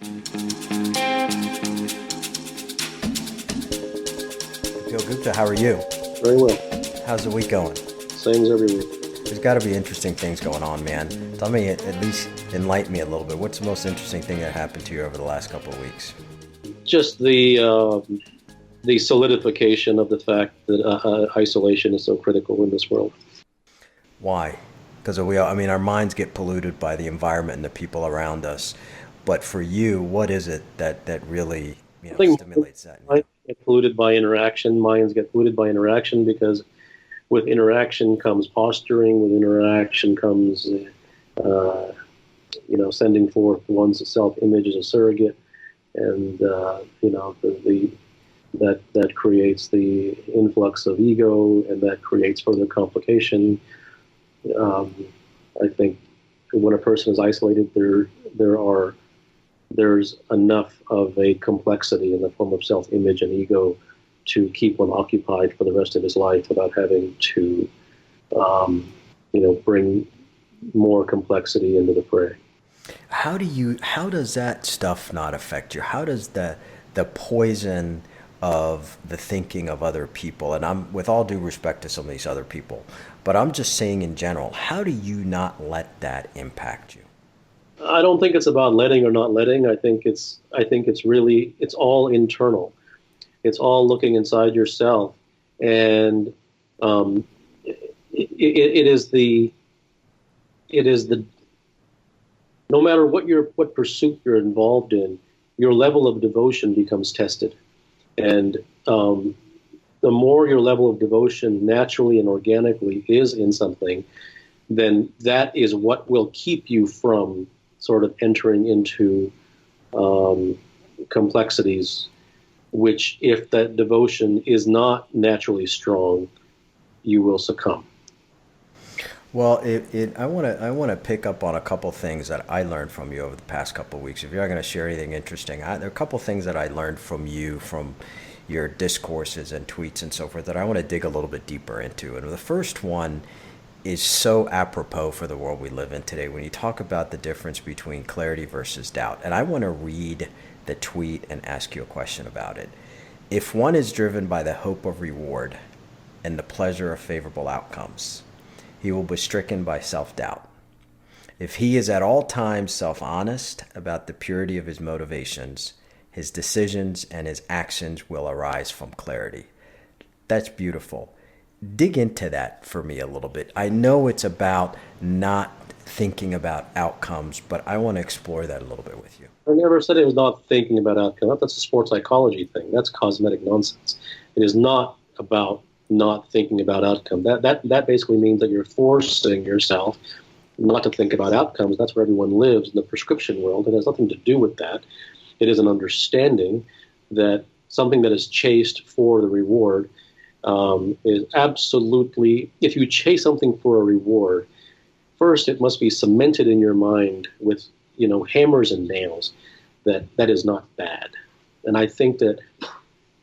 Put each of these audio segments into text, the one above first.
Kapil Gupta, how are you? Very well. How's the week going? Same as every week. There's got to be interesting things going on, man. Tell me, at least enlighten me a little bit. What's the most interesting thing that happened to you over the last couple of weeks? Just the solidification of the fact that isolation is so critical in this world. Why? Because our minds get polluted by the environment and the people around us. But for you, what is it that really, I think stimulates that in you? minds get polluted by interaction. Minds get polluted by interaction because with interaction comes posturing. With interaction comes, sending forth one's self-image as a surrogate, and that creates the influx of ego, and that creates further complication. I think when a person is isolated, there's enough of a complexity in the form of self-image and ego to keep one occupied for the rest of his life without having to, bring more complexity into the fray. How does that stuff not affect you? How does the poison of the thinking of other people, and I'm with all due respect to some of these other people, but I'm just saying in general, how do you not let that impact you? I don't think it's about letting or not letting. I think it's all internal. It's all looking inside yourself, and it is the no matter what pursuit you're involved in, your level of devotion becomes tested, and the more your level of devotion naturally and organically is in something, then that is what will keep you from sort of entering into complexities, which, if that devotion is not naturally strong, you will succumb. Well, I want to pick up on a couple things that I learned from you over the past couple of weeks. If you're not going to share anything interesting, there are a couple things that I learned from you from your discourses and tweets and so forth that I want to dig a little bit deeper into. And the first one is so apropos for the world we live in today when you talk about the difference between clarity versus doubt. And I want to read the tweet and ask you a question about it. If one is driven by the hope of reward and the pleasure of favorable outcomes, he will be stricken by self-doubt. If he is at all times self-honest about the purity of his motivations, his decisions and his actions will arise from clarity. That's beautiful. Dig into that for me a little bit. I know it's about not thinking about outcomes, but I want to explore that a little bit with you. I never said it was not thinking about outcomes. That's a sports psychology thing. That's cosmetic nonsense. It is not about not thinking about outcome. That basically means that you're forcing yourself not to think about outcomes. That's where everyone lives in the prescription world. It has nothing to do with that. It is an understanding that something that is chased for the reward is absolutely, if you chase something for a reward, first it must be cemented in your mind with, hammers and nails that is not bad. And I think that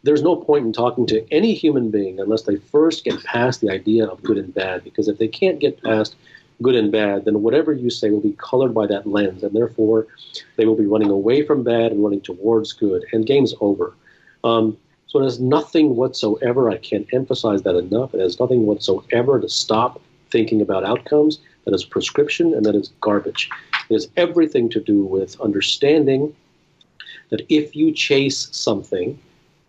there's no point in talking to any human being unless they first get past the idea of good and bad, because if they can't get past good and bad, then whatever you say will be colored by that lens, and therefore they will be running away from bad and running towards good, and game's over. So it has nothing whatsoever, I can't emphasize that enough, it has nothing whatsoever to stop thinking about outcomes. That is prescription, and that is garbage. It has everything to do with understanding that if you chase something,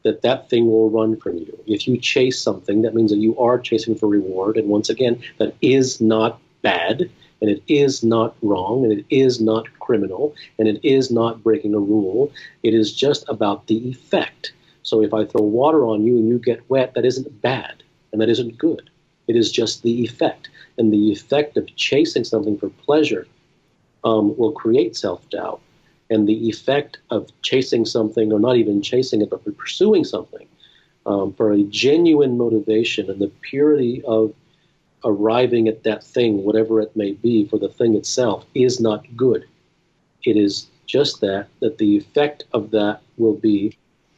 that thing will run from you. If you chase something, that means that you are chasing for reward, and once again, that is not bad, and it is not wrong, and it is not criminal, and it is not breaking a rule. It is just about the effect. So if I throw water on you and you get wet, that isn't bad, and that isn't good. It is just the effect. And the effect of chasing something for pleasure will create self-doubt. And the effect of chasing something, or not even chasing it, but for pursuing something for a genuine motivation and the purity of arriving at that thing, whatever it may be, for the thing itself, is not good. It is just that the effect of that will be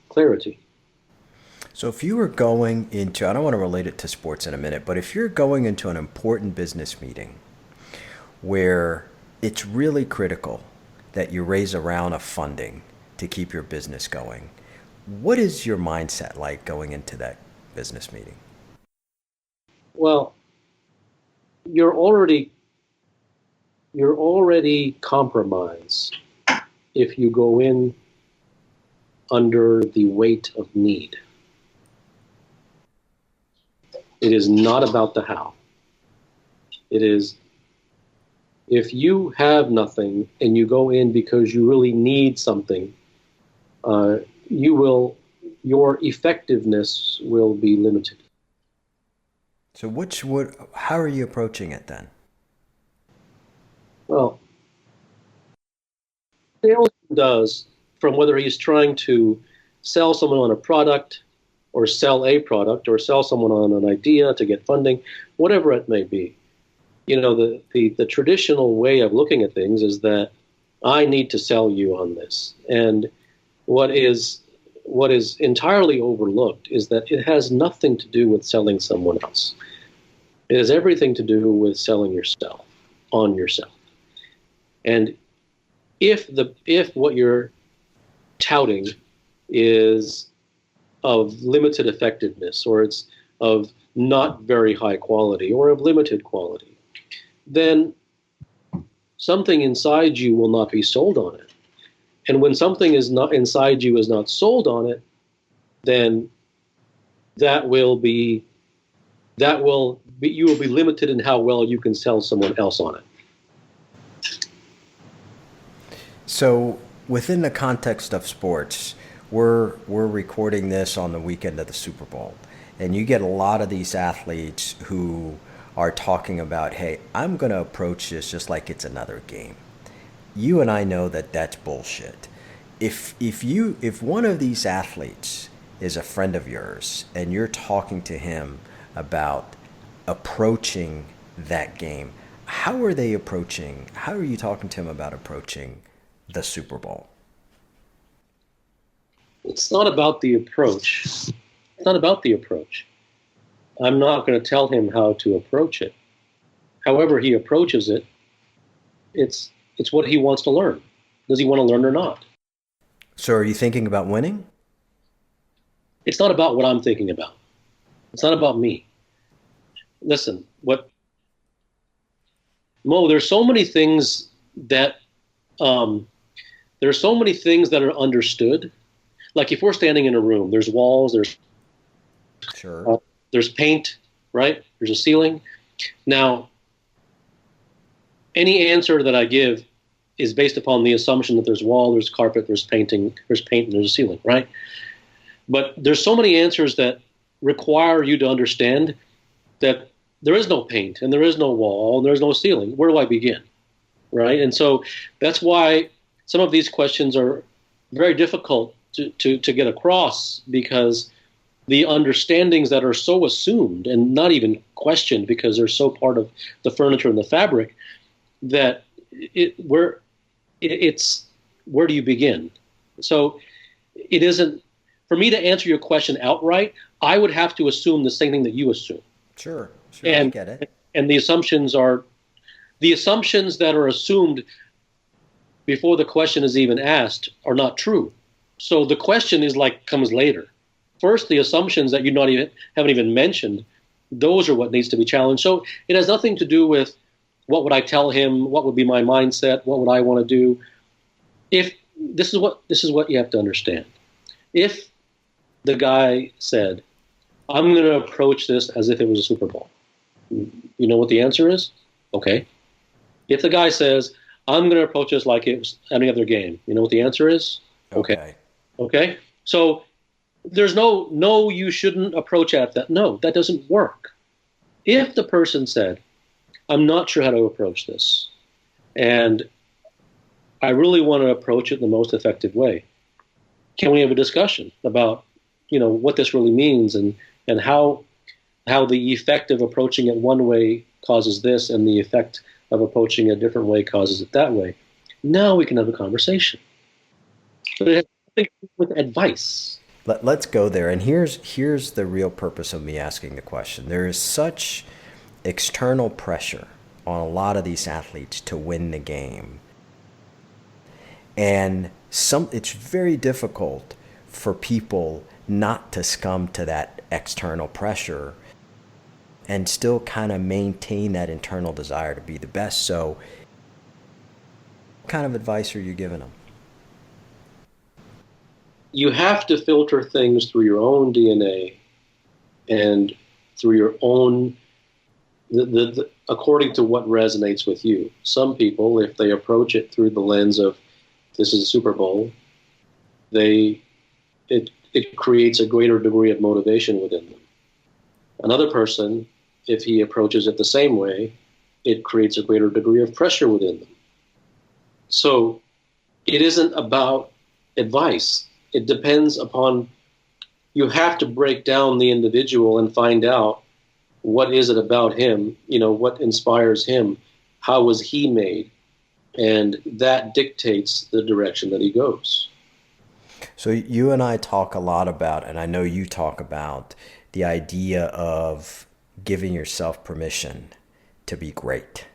clarity. So if you were going into, I don't want to relate it to sports in a minute, but if you're going into an important business meeting where it's really critical that you raise a round of funding to keep your business going. What is your mindset like going into that business meeting? Well, you're already compromised if you go in under the weight of need. It is not about the how. It is, if you have nothing and you go in because you really need something, your effectiveness will be limited. So how are you approaching it then? Well, sales does, from whether he's trying to sell someone on a product or sell a product or sell someone on an idea to get funding, whatever it may be. You know, the traditional way of looking at things is that I need to sell you on this. And what is entirely overlooked is that it has nothing to do with selling someone else. It has everything to do with selling yourself, on yourself. And if what you're touting is of limited effectiveness, or it's of not very high quality, or of limited quality, then something inside you will not be sold on it. And when something is not inside you is not sold on it, then you will be limited in how well you can sell someone else on it. So within the context of sports, we're recording this on the weekend of the Super Bowl, and you get a lot of these athletes who are talking about, hey, I'm going to approach this just like it's another game. You and I know that that's bullshit. If one of these athletes is a friend of yours and you're talking to him about approaching that game, how are you talking to him about approaching the Super Bowl? It's not about the approach. It's not about the approach. I'm not going to tell him how to approach it. However he approaches it, it's what he wants to learn. Does he want to learn or not? So are you thinking about winning? It's not about what I'm thinking about. It's not about me. Listen, there's so many things that are understood. Like if we're standing in a room, there's walls, there's paint, right? There's a ceiling. Now, any answer that I give is based upon the assumption that there's wall, there's carpet, there's paint, and there's a ceiling, right? But there's so many answers that require you to understand that there is no paint, and there is no wall, and there's no ceiling. Where do I begin, right? And so that's why some of these questions are very difficult to get across, because the understandings that are so assumed and not even questioned because they're so part of the furniture and the fabric, that where do you begin? So it isn't, for me to answer your question outright, I would have to assume the same thing that you assume. Sure, and, I get it. And the assumptions that are assumed before the question is even asked are not true. So the question comes later. First, the assumptions that haven't even mentioned, those are what needs to be challenged. So it has nothing to do with what would I tell him, what would be my mindset, what would I want to do. If this is what you have to understand. If the guy said, I'm going to approach this as if it was a Super Bowl, you know what the answer is? Okay. If the guy says, I'm going to approach this like it was any other game, you know what the answer is? Okay. Okay? So there's no, you shouldn't approach at that. No, that doesn't work. If the person said, I'm not sure how to approach this, and I really want to approach it in the most effective way, can we have a discussion about, what this really means and how the effect of approaching it one way causes this and the effect of approaching a different way causes it that way? Now we can have a conversation. But it has nothing to do with advice. Let's go there. And here's the real purpose of me asking the question. There is such external pressure on a lot of these athletes to win the game. And it's very difficult for people not to succumb to that external pressure and still kind of maintain that internal desire to be the best. So, what kind of advice are you giving them? You have to filter things through your own DNA and through your own, according to what resonates with you. Some people, if they approach it through the lens of this is a Super Bowl, it creates a greater degree of motivation within them. Another person, if he approaches it the same way, it creates a greater degree of pressure within them. So it isn't about advice. It depends upon, you have to break down the individual and find out what is it about him, what inspires him, how was he made, and that dictates the direction that he goes. So you and I talk a lot about, and I know you talk about, the idea of giving yourself permission to be great.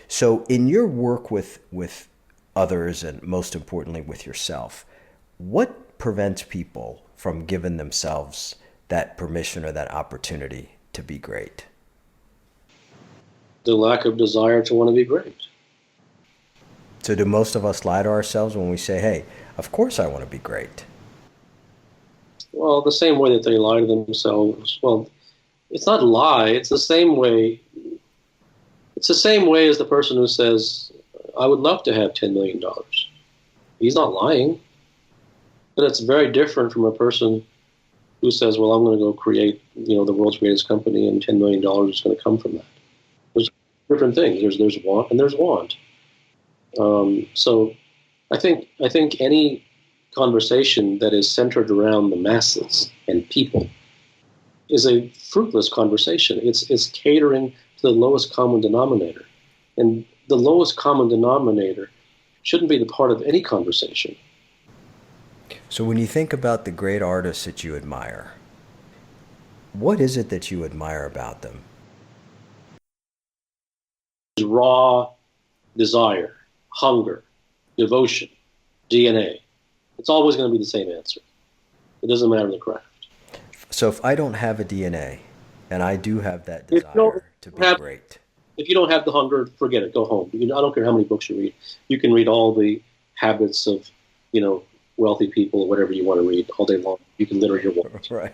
So in your work with others, and most importantly with yourself, what prevents people from giving themselves that permission or that opportunity to be great? The lack of desire to want to be great. So do most of us lie to ourselves when we say, hey, of course I want to be great? Well, the same way that they lie to themselves. Well, it's not a lie. It's the same way. It's the same way as the person who says, I would love to have $10 million. He's not lying. But it's very different from a person who says, well, I'm going to go create, the world's greatest company, and $10 million is going to come from that. There's different things. There's want and there's want. So I think any conversation that is centered around the masses and people is a fruitless conversation. It's catering to the lowest common denominator. And the lowest common denominator shouldn't be the part of any conversation. So when you think about the great artists that you admire, what is it that you admire about them? Raw desire, hunger, devotion, DNA. It's always going to be the same answer. It doesn't matter the craft. So if I don't have a DNA and I do have that desire to be great. If you don't have the hunger, forget it. Go home. I don't care how many books you read. You can read all the habits of, wealthy people or whatever you want to read all day long. You can literally hear one. Right,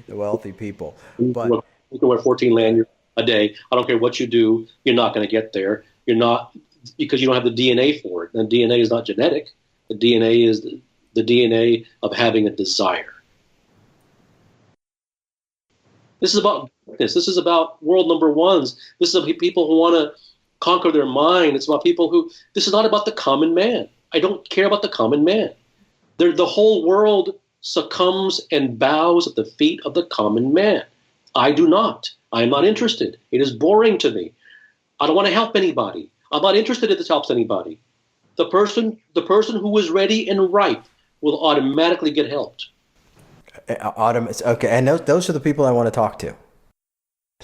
the wealthy people. But you can wear 14 lanyards a day. I don't care what you do. You're not going to get there. You're not, because you don't have the DNA for it. And DNA is not genetic. The DNA is the DNA of having a desire. This is about this. This is about world number ones. This is about people who want to conquer their mind. It's about people who, this is not about the common man. I don't care about the common man. The whole world succumbs and bows at the feet of the common man. I do not. I am not interested. It is boring to me. I don't want to help anybody. I'm not interested if this helps anybody. The person who is ready and ripe will automatically get helped. Okay, and those are the people I want to talk to.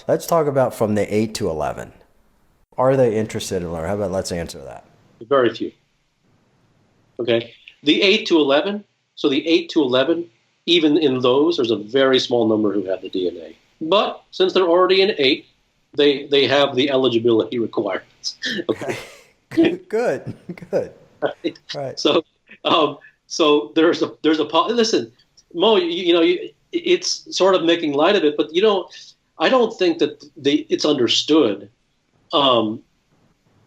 Let's talk about from the 8 to 11. Are they interested in learning? How about let's answer that? Very few. Okay. The 8 to 11, so the 8 to 11, even in those, there's a very small number who have the DNA. But since they're already in 8, they have the eligibility requirements. Okay. Good. Right. So there's a listen, Mo, it's sort of making light of it, but I don't think that it's understood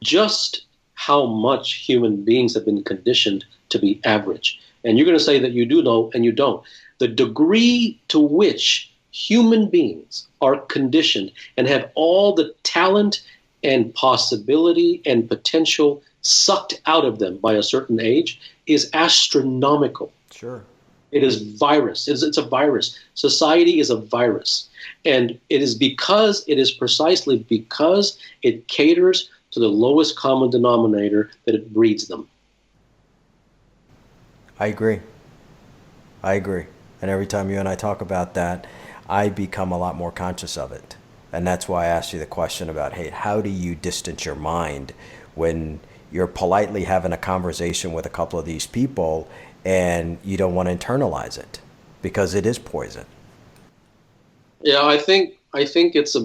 just how much human beings have been conditioned to be average. And you're going to say that you do know and you don't. The degree to which human beings are conditioned and have all the talent and possibility and potential sucked out of them by a certain age is astronomical. Sure. It is virus. It's a virus. Society is a virus. And it is precisely because it caters to the lowest common denominator that it breeds them. I agree. And every time you and I talk about that, I become a lot more conscious of it. And that's why I asked you the question about, hey, how do you distance your mind when you're politely having a conversation with a couple of these people and you don't want to internalize it because it is poison. Yeah, I think it's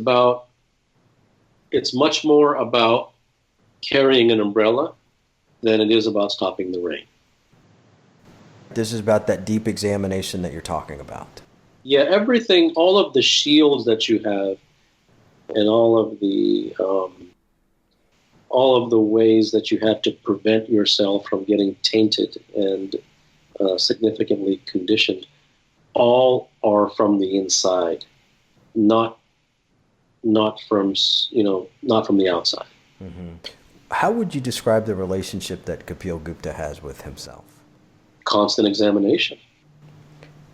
much more about carrying an umbrella than it is about stopping the rain. This is about that deep examination that you're talking about. Yeah, everything, all of the shields that you have, and all of the ways that you have to prevent yourself from getting tainted and significantly conditioned, all are from the inside, not from not from the outside. Mm-hmm. How would you describe the relationship that Kapil Gupta has with himself? Constant examination.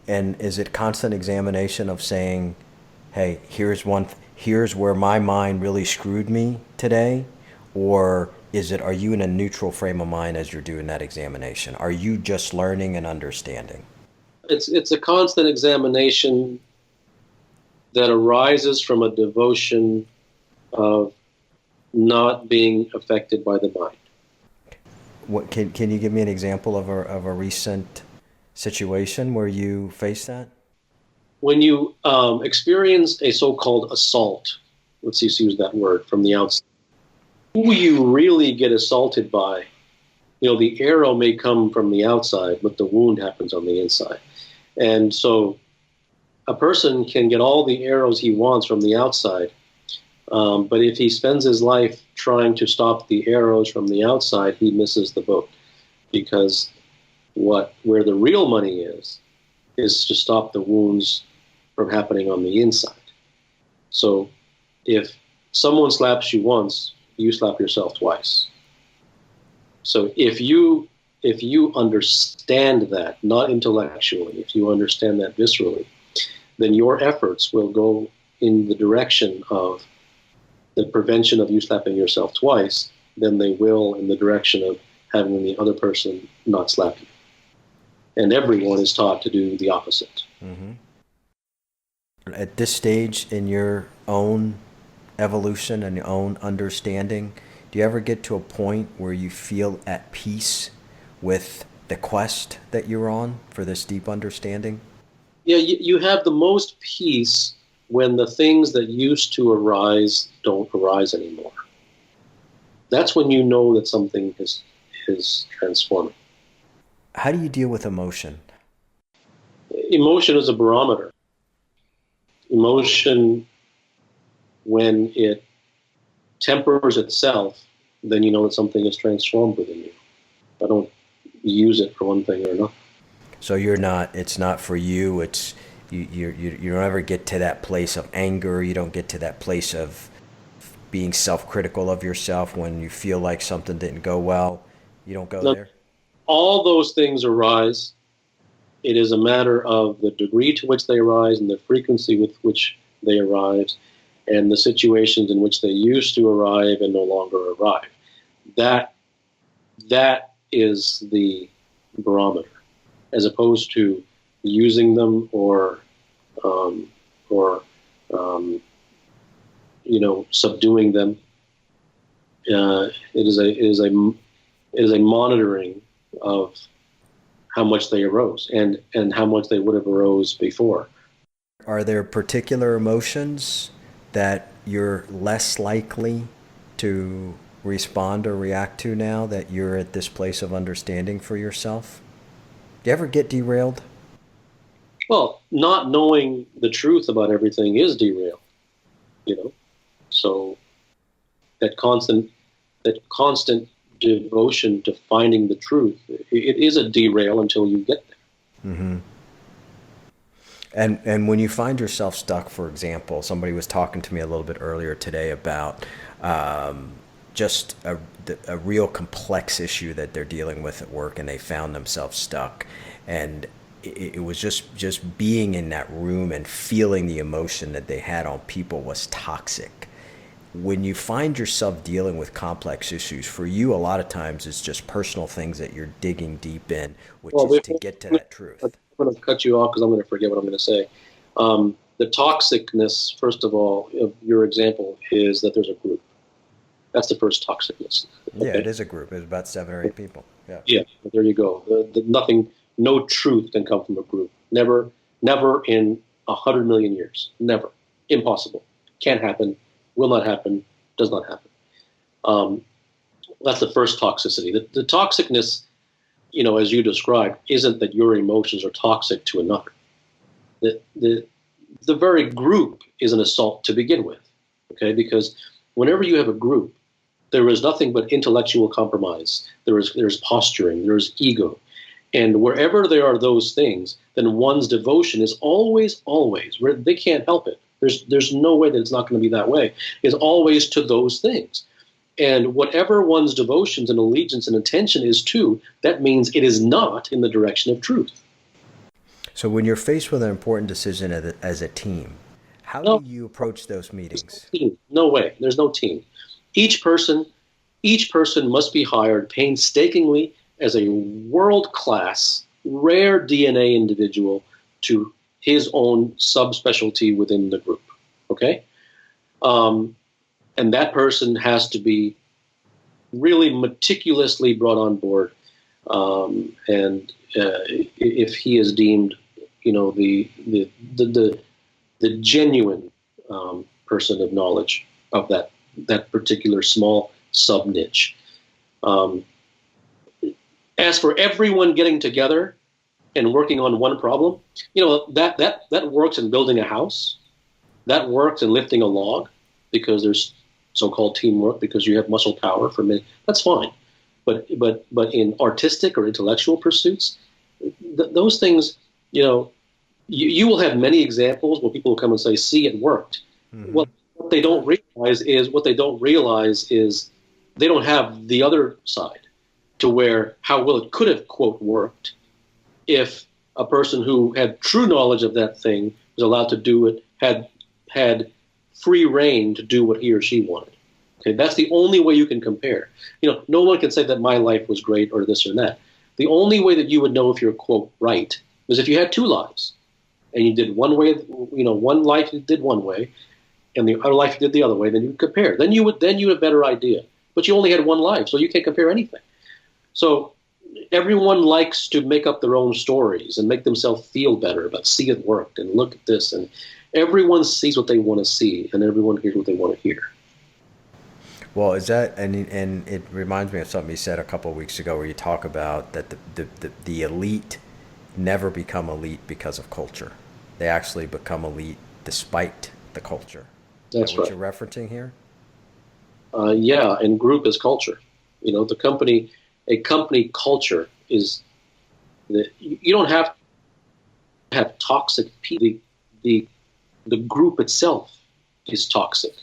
And is it constant examination of saying, "Hey, here's where my mind really screwed me today," or are you in a neutral frame of mind as you're doing that examination? Are you just learning and understanding? It's a constant examination that arises from a devotion of not being affected by the mind. What can you give me an example of a recent situation where you faced that? When you experience a so-called assault, let's use that word, from the outside, who you really get assaulted by, the arrow may come from the outside, but the wound happens on the inside. And so a person can get all the arrows he wants from the outside, but if he spends his life trying to stop the arrows from the outside, he misses the boat. Because where the real money is to stop the wounds from happening on the inside. So if someone slaps you once, you slap yourself twice. So if you understand that, not intellectually, if you understand that viscerally, then your efforts will go in the direction of the prevention of you slapping yourself twice than they will in the direction of having the other person not slap you. And everyone is taught to do the opposite. Mm-hmm. At this stage in your own evolution and your own understanding, do you ever get to a point where you feel at peace with the quest that you're on for this deep understanding? Yeah, you have the most peace when the things that used to arise don't arise anymore. That's when you know that something is transforming. How do you deal with emotion? Emotion is a barometer. Emotion, when it tempers itself, then you know that something is transformed within you. I don't use it for one thing or another. So it's not for you, you don't ever get to that place of anger, you don't get to that place of being self-critical of yourself when you feel like something didn't go well. You don't go there? All those things arise. It is a matter of the degree to which they arise and the frequency with which they arise and the situations in which they used to arrive and no longer arrive. That is the barometer, as opposed to using them or subduing them. It is a monitoring of how much they arose and how much they would have arose before. Are there particular emotions that you're less likely to respond or react to now that you're at this place of understanding for yourself? Do you ever get derailed? Well, not knowing the truth about everything is derailed, So that constant devotion to finding the truth, it is a derail until you get there. Mm-hmm. And when you find yourself stuck, for example, somebody was talking to me a little bit earlier today about just a real complex issue that they're dealing with at work, and they found themselves stuck. And it was just being in that room and feeling the emotion that they had on people was toxic. When you find yourself dealing with complex issues, for you, a lot of times it's just personal things that you're digging deep in, which is to get to that truth. I'm going to cut you off because I'm going to forget what I'm going to say. The toxicness, first of all, of your example is that there's a group. That's the first toxicness. Yeah, Okay? it is a group. It's about 7 or 8 people. Yeah. Yeah, there you go. Nothing, no truth can come from a group. Never, never in 100 million years. Never. Impossible. Can't happen. Will not happen. Does not happen. Um, that's the first toxicity. The toxicness, as you described, isn't that your emotions are toxic to another. The very group is an assault to begin with. Okay, because whenever you have a group, there is nothing but intellectual compromise. There's posturing. There's ego. And wherever there are those things, then one's devotion is always, where they can't help it. There's no way that it's not going to be that way, is always to those things. And whatever one's devotions and allegiance and attention is to, that means it is not in the direction of truth. So when you're faced with an important decision as a team, how No, do you approach those meetings? team. No way. There's no team. Each person, each person must be hired painstakingly as a world-class, rare DNA individual to his own subspecialty within the group. Okay? And that person has to be really meticulously brought on board. And if he is deemed, the genuine person of knowledge of that particular small sub niche. As for everyone getting together and working on one problem, that works in building a house. That works in lifting a log because there's so-called teamwork because you have muscle power for men. That's fine. But in artistic or intellectual pursuits, those things, you will have many examples where people will come and say, "See, it worked." Mm-hmm. What they don't realize is they don't have the other side to where how well it could have, quote, worked if a person who had true knowledge of that thing was allowed to do it, had free reign to do what he or she wanted. Okay, that's the only way you can compare. No one can say that my life was great or this or that. The only way that you would know if you're, quote, right is if you had two lives and you did one way, one life you did one way and the other life you did the other way, then you would compare. Then you have a better idea. But you only had one life, so you can't compare anything. So everyone likes to make up their own stories and make themselves feel better about see it worked and look at this. And everyone sees what they want to see and everyone hears what they want to hear. Well, is that, and it reminds me of something you said a couple of weeks ago where you talk about that the elite never become elite because of culture. They actually become elite despite the culture. That's is that what right. you're referencing here? Yeah, and group is culture. A company culture is that you don't have to have toxic people. The group itself is toxic,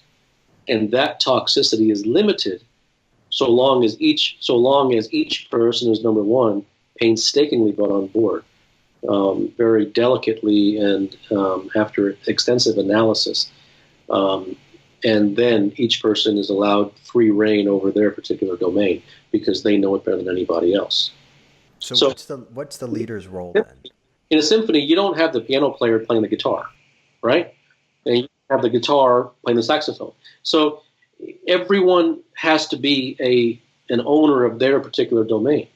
and that toxicity is limited so long as each person is, number one, painstakingly brought on board, very delicately and after extensive analysis. And then each person is allowed free reign over their particular domain because they know it better than anybody else. So what's the leader's role then? In a symphony, you don't have the piano player playing the guitar, right? And you have the guitar playing the saxophone. So everyone has to be an owner of their particular domain.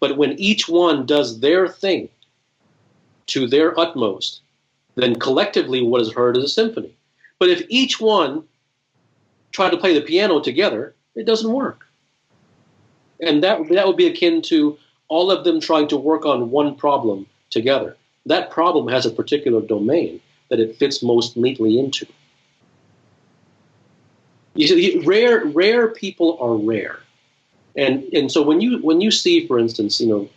But when each one does their thing to their utmost, then collectively what is heard is a symphony. But if each one tried to play the piano together, it doesn't work. And that would be akin to all of them trying to work on one problem together. That problem has a particular domain that it fits most neatly into. You see, rare people are rare. And so when you see, for instance, when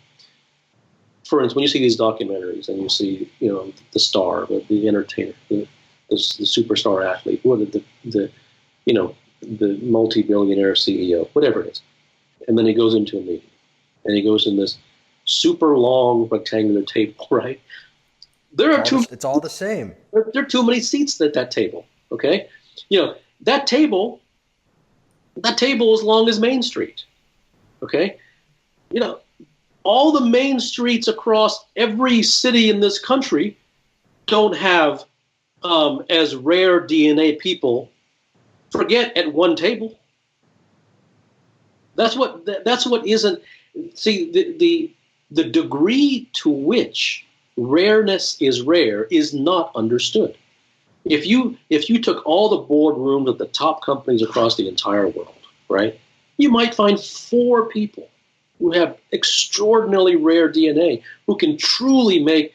you see these documentaries and you see, the star, the entertainer, the superstar athlete, or the multi-billionaire CEO, whatever it is. And then he goes into a meeting and he goes in this super long rectangular table, right? It's all the same. There are too many seats at that table. Okay. That table is long as Main Street. Okay. All the main streets across every city in this country don't have as rare DNA people, forget at one table. That's what isn't. See, the degree to which rareness is rare is not understood. If you took all the boardrooms of the top companies across the entire world, right, you might find 4 people who have extraordinarily rare DNA who can truly make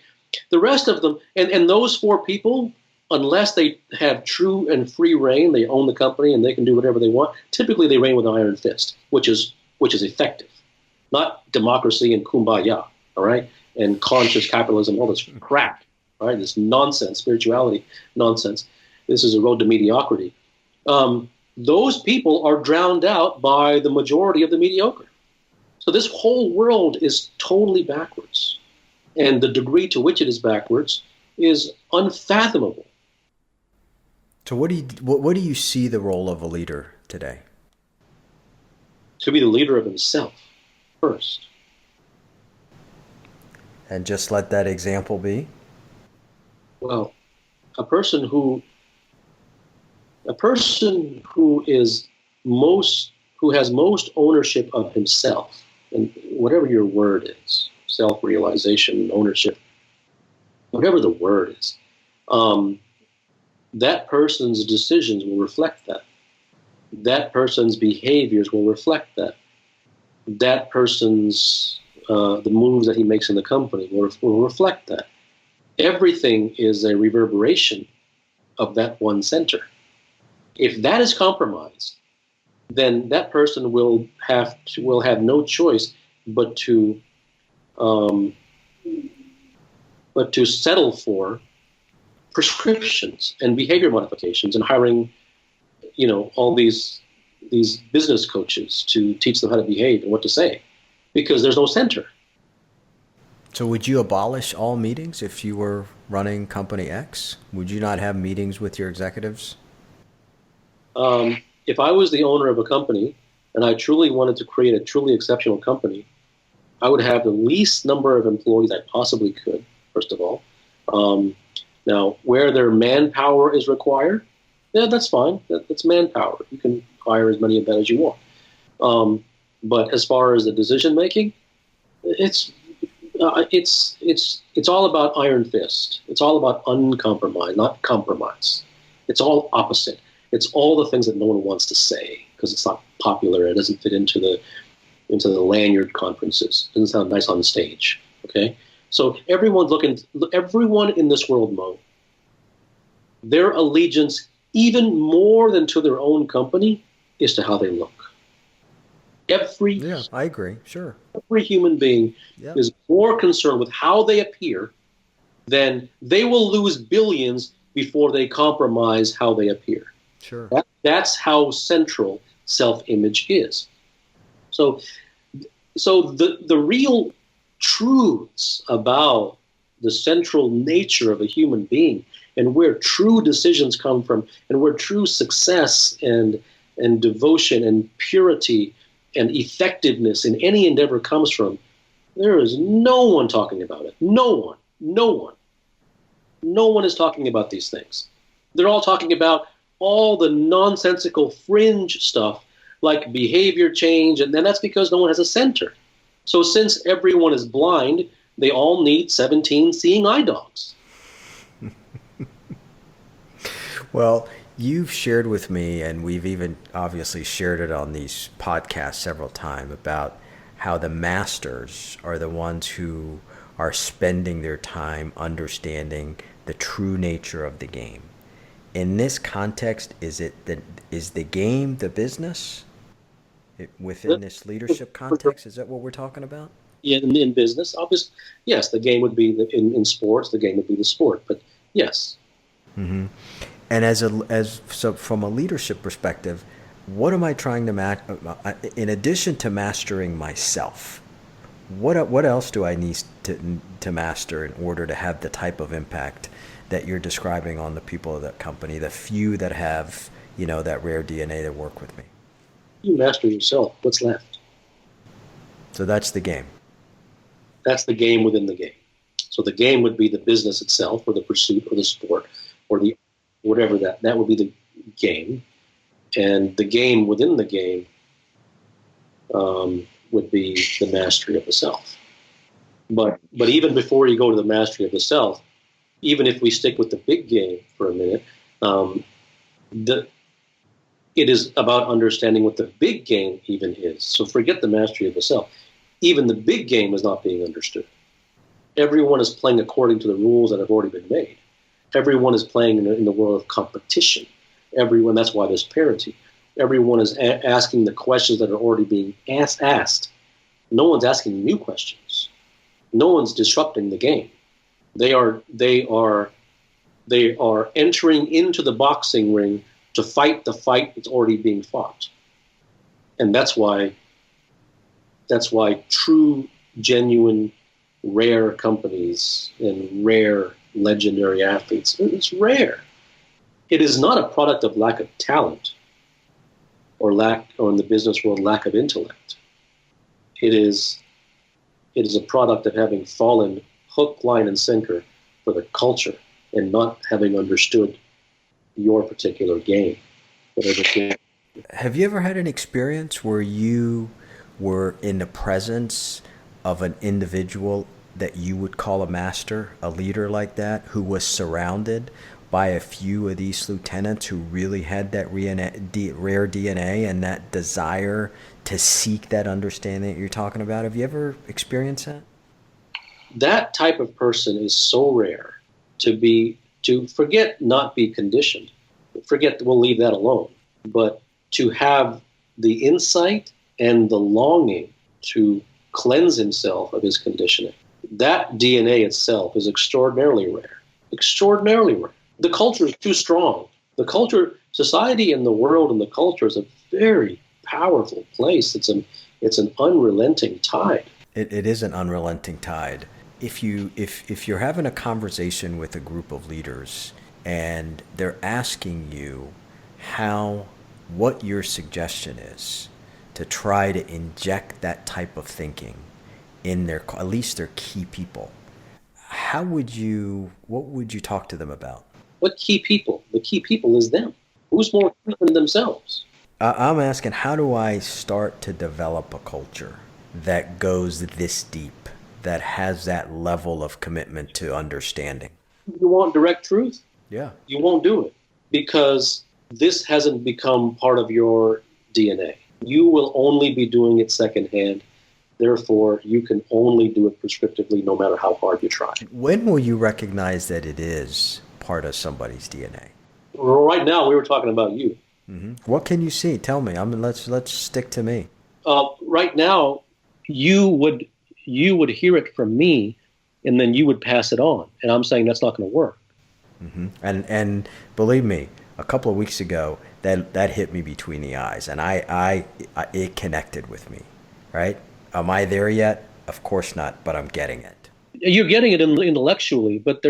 the rest of them. And those 4 people, unless they have true and free reign, they own the company and they can do whatever they want. Typically, they reign with an iron fist, which is effective, not democracy and kumbaya, all right, and conscious capitalism, all this crap, all right, this nonsense, spirituality nonsense. This is a road to mediocrity. Those people are drowned out by the majority of the mediocre. So this whole world is totally backwards, and the degree to which it is backwards is unfathomable. So what do you see the role of a leader today? To be the leader of himself first. And just let that example be? Well, a person who has most ownership of himself, and whatever your word is, self-realization, ownership, whatever the word is, that person's decisions will reflect that. That person's behaviors will reflect that. That person's the moves that he makes in the company will reflect that. Everything is a reverberation of that one center. If that is compromised, then that person will have no choice but to settle for prescriptions and behavior modifications and hiring, all these business coaches to teach them how to behave and what to say, because there's no center. So would you abolish all meetings if you were running company X? Would you not have meetings with your executives? If I was the owner of a company and I truly wanted to create a truly exceptional company, I would have the least number of employees I possibly could, first of all. Now, where their manpower is required, yeah, that's fine. That's manpower. You can hire as many of that as you want. But as far as the decision making, it's all about iron fist. It's all about uncompromise, not compromise. It's all opposite. It's all the things that no one wants to say because it's not popular. It doesn't fit into the lanyard conferences. It doesn't sound nice on stage. Okay, so everyone in this world, Mo, their allegiance, even more than to their own company, is to how they look. I agree. Sure. Every human being is more concerned with how they appear than they will lose billions before they compromise how they appear. Sure. That's how central self-image is. So the real truths about the central nature of a human being and where true decisions come from and where true success and devotion and purity and effectiveness in any endeavor comes from, there is no one talking about it. No one. No one is talking about these things. They're all talking about all the nonsensical fringe stuff like behavior change, and then that's because no one has a center. So since everyone is blind, they all need 17 seeing eye dogs. Well, you've shared with me, and we've even obviously shared it on these podcasts several times, about how the masters are the ones who are spending their time understanding the true nature of the game. In this context, is the game the business? Within this leadership context, is that what we're talking about? Yeah, in business, obviously, yes, the game would be in sports. The game would be the sport, but yes. Mm-hmm. And so from a leadership perspective, what am I trying to in addition to mastering myself? What else do I need to master in order to have the type of impact that you're describing on the people of that company, the few that have, that rare DNA that work with me? You master yourself. What's left? So that's the game. That's the game within the game. So the game would be the business itself, or the pursuit, or the sport, or the whatever that would be the game. And the game within the game, would be the mastery of the self. But even before you go to the mastery of the self, even if we stick with the big game for a minute, it is about understanding what the big game even is. So forget the mastery of the self. Even the big game is not being understood. Everyone is playing according to the rules that have already been made. Everyone is playing in the world of competition. Everyone, that's why there's parity. Everyone is asking the questions that are already being asked. No one's asking new questions. No one's disrupting the game. They are entering into the boxing ring to fight the fight that's already being fought. And that's why true, genuine, rare companies and rare legendary athletes, it's rare. It is not a product of lack of talent or in the business world, lack of intellect. It is a product of having fallen hook, line, and sinker for the culture and not having understood your particular game. Have you ever had an experience where you were in the presence of an individual that you would call a master, a leader like that, who was surrounded by a few of these lieutenants who really had that rare DNA and that desire to seek that understanding that you're talking about? Have you ever experienced that? That type of person is so rare to forget not be conditioned. Forget, we'll leave that alone. But to have the insight and the longing to cleanse himself of his conditioning, that DNA itself is extraordinarily rare. Extraordinarily rare. The culture is too strong. The culture, society and the world and the culture is a very powerful place. It's an unrelenting tide. It is an unrelenting tide. If you're having a conversation with a group of leaders and they're asking you what your suggestion is to try to inject that type of thinking in at least their key people, what would you talk to them about? What key people? The key people is them. Who's more key than themselves? I'm asking, how do I start to develop a culture that goes this deep, that has that level of commitment to understanding? You want direct truth? Yeah. You won't do it because this hasn't become part of your DNA. You will only be doing it secondhand. Therefore, you can only do it prescriptively no matter how hard you try. When will you recognize that it is part of somebody's DNA? Right now, we were talking about you. Mm-hmm. What can you see? Tell me. Let's stick to me. Right now, you would hear it from me, and then you would pass it on. And I'm saying that's not going to work. Mm-hmm. And believe me, a couple of weeks ago, that hit me between the eyes, and it connected with me. Right? Am I there yet? Of course not, but I'm getting it. You're getting it intellectually, but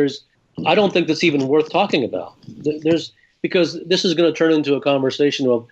I don't think that's even worth talking about. Because this is going to turn into a conversation of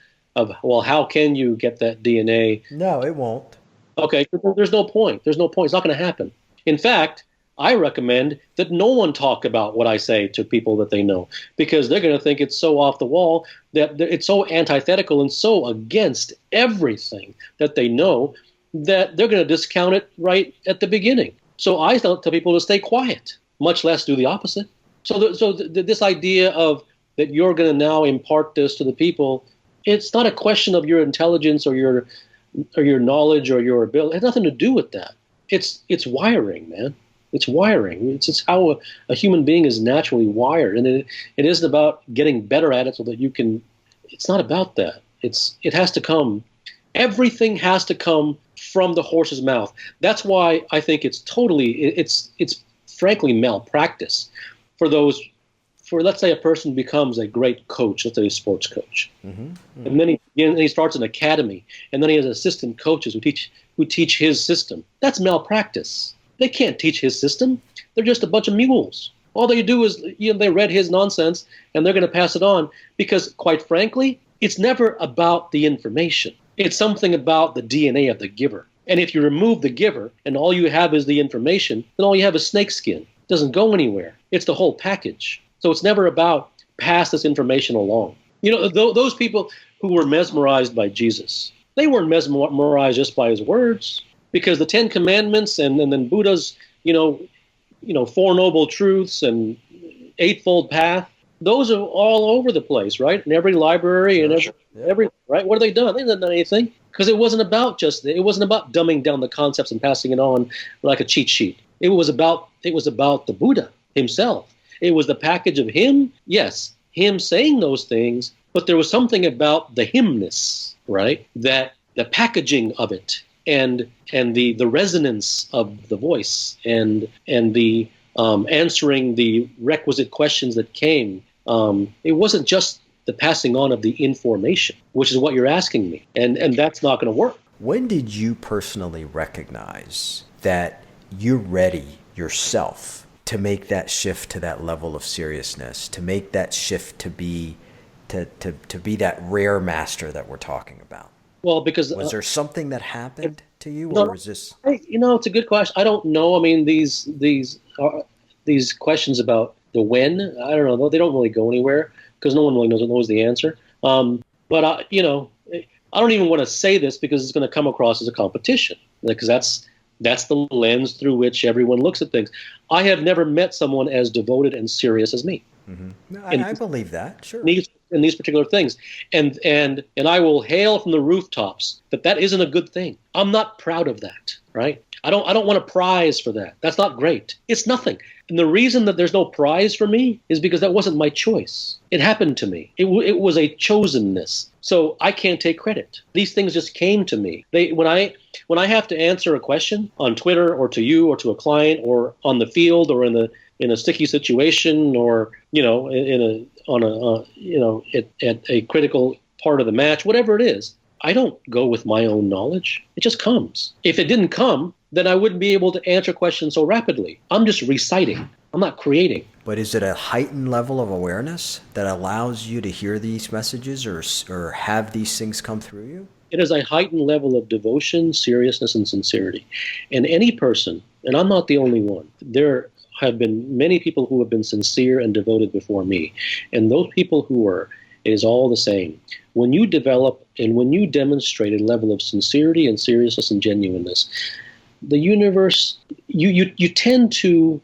well, how can you get that DNA? No, it won't. Okay, there's no point. There's no point. It's not going to happen. In fact, I recommend that no one talk about what I say to people that they know, because they're going to think it's so off the wall, that it's so antithetical and so against everything that they know, that they're going to discount it right at the beginning. So I don't tell people to stay quiet, much less do the opposite. So this idea of that you're going to now impart this to the people, it's not a question of your intelligence or your knowledge or your ability. It has nothing to do with that. It's wiring, man. It's wiring. It's how a human being is naturally wired, and it isn't about getting better at it so that you can. It's not about that. It has to come. Everything has to come from the horse's mouth. That's why I think it's frankly malpractice for let's say a person becomes a great coach, let's say a sports coach, and then he starts an academy, and then he has assistant coaches who teach his system. That's malpractice. They can't teach his system. They're just a bunch of mules. All they do is they read his nonsense and they're going to pass it on because, quite frankly, it's never about the information. It's something about the DNA of the giver. And if you remove the giver and all you have is the information, then all you have is snakeskin. It doesn't go anywhere. It's the whole package. So it's never about pass this information along. Those people who were mesmerized by Jesus, They weren't mesmerized just by his words, because the Ten Commandments and then Buddha's, Four Noble Truths and Eightfold Path, those are all over the place, right? In every library and every right. What have they done? They haven't done anything, because it wasn't about dumbing down the concepts and passing it on like a cheat sheet. It was about the Buddha himself. It was the package of him, yes, him saying those things, but there was something about the himness, right? That the packaging of it and the resonance of the voice and the answering the requisite questions that came. It wasn't just the passing on of the information, which is what you're asking me, and that's not going to work. When did you personally recognize that you're ready yourself to make that shift to that level of seriousness, to make that shift to be that rare master that we're talking about? Well, because was there something that happened to you, no, or is this? It's a good question. I don't know. I mean, these questions about the when, I don't know. They don't really go anywhere because no one really knows the answer. But I don't even want to say this because it's going to come across as a competition, because that's the lens through which everyone looks at things. I have never met someone as devoted and serious as me. Mm-hmm. No, I believe that, sure. In these particular things, and I will hail from the rooftops that isn't a good thing. I'm not proud of that, right? I don't want a prize for that. That's not great. It's nothing. And the reason that there's no prize for me is because that wasn't my choice. It happened to me. It was a chosenness. So I can't take credit. These things just came to me. When I have to answer a question on Twitter or to you or to a client or on the field or in a sticky situation or at a critical part of the match, whatever it is, I don't go with my own knowledge. It just comes. If it didn't come, then I wouldn't be able to answer questions so rapidly. I'm just reciting. I'm not creating. But is it a heightened level of awareness that allows you to hear these messages or have these things come through you? It is a heightened level of devotion, seriousness, and sincerity. And any person, and I'm not the only one, there have been many people who have been sincere and devoted before me. And those people who were, it is all the same. When you develop and when you demonstrate a level of sincerity and seriousness and genuineness, the universe, you tend to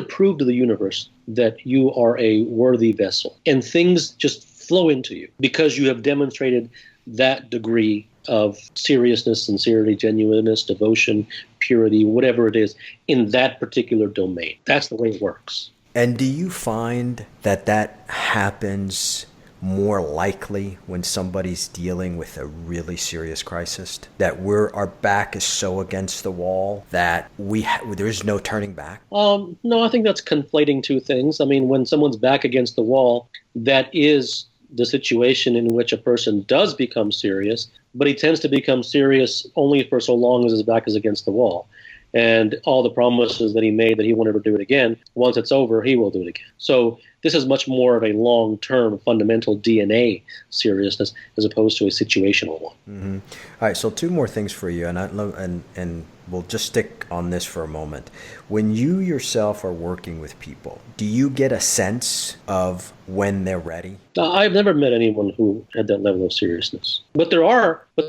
prove to the universe that you are a worthy vessel, and things just flow into you because you have demonstrated that degree of seriousness, sincerity, genuineness, devotion, purity, whatever it is, in that particular domain. That's the way it works. And do you find that happens more likely when somebody's dealing with a really serious crisis, that our back is so against the wall that there's no turning back? No, I think that's conflating two things. I mean, when someone's back against the wall, that is the situation in which a person does become serious, but he tends to become serious only for so long as his back is against the wall. And all the promises that he made that he won't ever do it again, once it's over, he will do it again. So this is much more of a long-term fundamental DNA seriousness as opposed to a situational one. Mm-hmm. All right, so two more things for you, and we'll just stick on this for a moment. When you yourself are working with people, do you get a sense of when they're ready? I've never met anyone who had that level of seriousness. But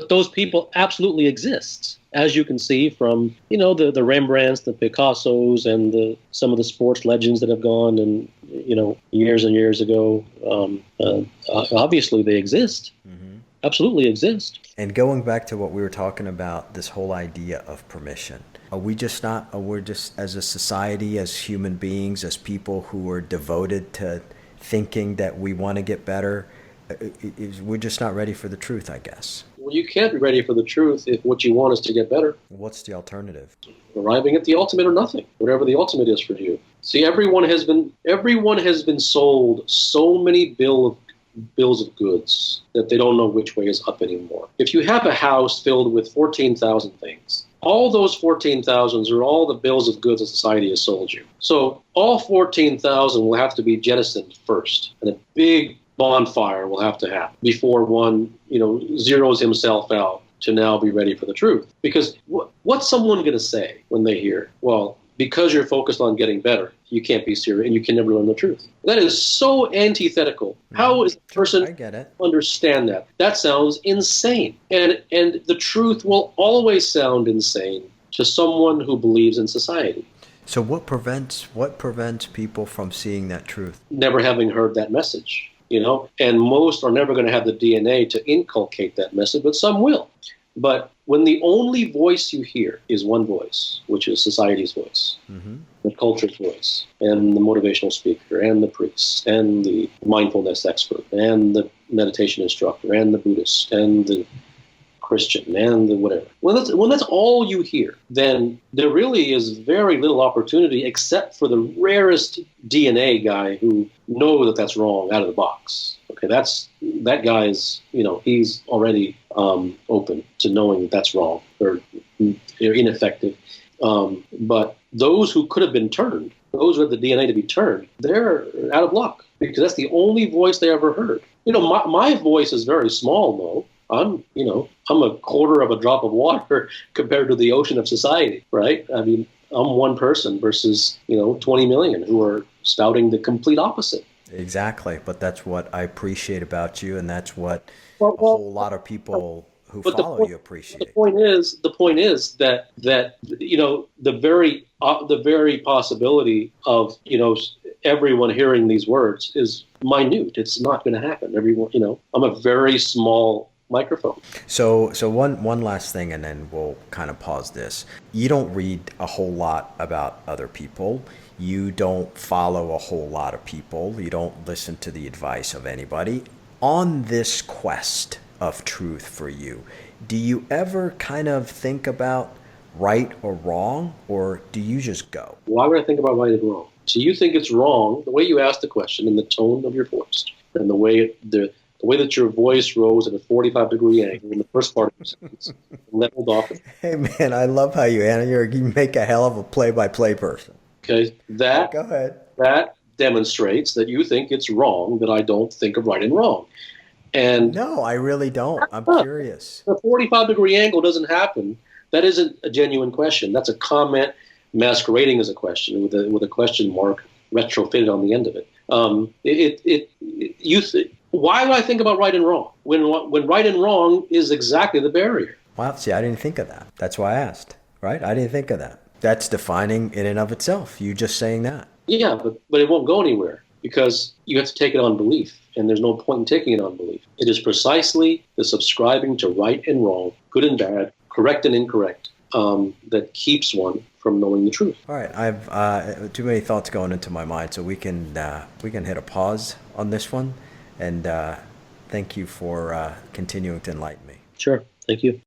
those people absolutely exist, as you can see from, the Rembrandts, the Picassos, and some of the sports legends that have gone and, years and years ago. Obviously they exist. Mm-hmm. Absolutely exist. And going back to what we were talking about, this whole idea of permission. We're just as a society, as human beings, as people who are devoted to thinking that we want to get better, we're just not ready for the truth, I guess. Well, you can't be ready for the truth if what you want is to get better. What's the alternative? Arriving at the ultimate or nothing, whatever the ultimate is for you. See, everyone has been sold so many bills of goods that they don't know which way is up anymore. If you have a house filled with 14,000 things, all those 14,000 are all the bills of goods that society has sold you. So all 14,000 will have to be jettisoned first, and a big bonfire will have to happen before one, zeroes himself out to now be ready for the truth. Because what's someone going to say when they hear, well, because you're focused on getting better, you can't be serious and you can never learn the truth. That is so antithetical. How is a person I get it. understand that? That sounds insane. And the truth will always sound insane to someone who believes in society. So what prevents people from seeing that truth? Never having heard that message, and most are never going to have the DNA to inculcate that message, but some will. But when the only voice you hear is one voice, which is society's voice, the culture's voice, and the motivational speaker, and the priest, and the mindfulness expert, and the meditation instructor, and the Buddhist, and the Christian, and the whatever. When that's all you hear, then there really is very little opportunity, except for the rarest DNA guy who knows that that's wrong out of the box. Okay, that guy is, he's already open to knowing that that's wrong or ineffective. But those who could have been turned, those who have the DNA to be turned, they're out of luck because that's the only voice they ever heard. My voice is very small, though. I'm a quarter of a drop of water compared to the ocean of society, right? I mean, I'm one person versus, 20 million who are spouting the complete opposite. Exactly. But that's what I appreciate about you. And that's what a whole lot of people who follow you appreciate. The point is that the very possibility of, everyone hearing these words is minute. It's not going to happen. Everyone, I'm a very small microphone. So one last thing, and then we'll kind of pause this. You don't read a whole lot about other people. You don't follow a whole lot of people. You don't listen to the advice of anybody. On this quest of truth for you, do you ever kind of think about right or wrong, or do you just go? Why would I think about right and wrong? So you think it's wrong, the way you asked the question and the tone of your voice and the way that your voice rose at a 45-degree angle in the first part of your sentence, leveled off. Hey man, I love how you make a hell of a play-by-play person. Okay, go ahead. That demonstrates that you think it's wrong that I don't think of right and wrong. And no, I really don't. I'm curious. A 45-degree angle doesn't happen. That isn't a genuine question. That's a comment masquerading as a question with a question mark retrofitted on the end of it. Why would I think about right and wrong when right and wrong is exactly the barrier? Well, see, I didn't think of that. That's why I asked, right? I didn't think of that. That's defining in and of itself. You just saying that. Yeah, but it won't go anywhere because you have to take it on belief, and there's no point in taking it on belief. It is precisely the subscribing to right and wrong, good and bad, correct and incorrect, that keeps one from knowing the truth. All right, I've too many thoughts going into my mind, so we can hit a pause on this one, and thank you for continuing to enlighten me. Sure, thank you.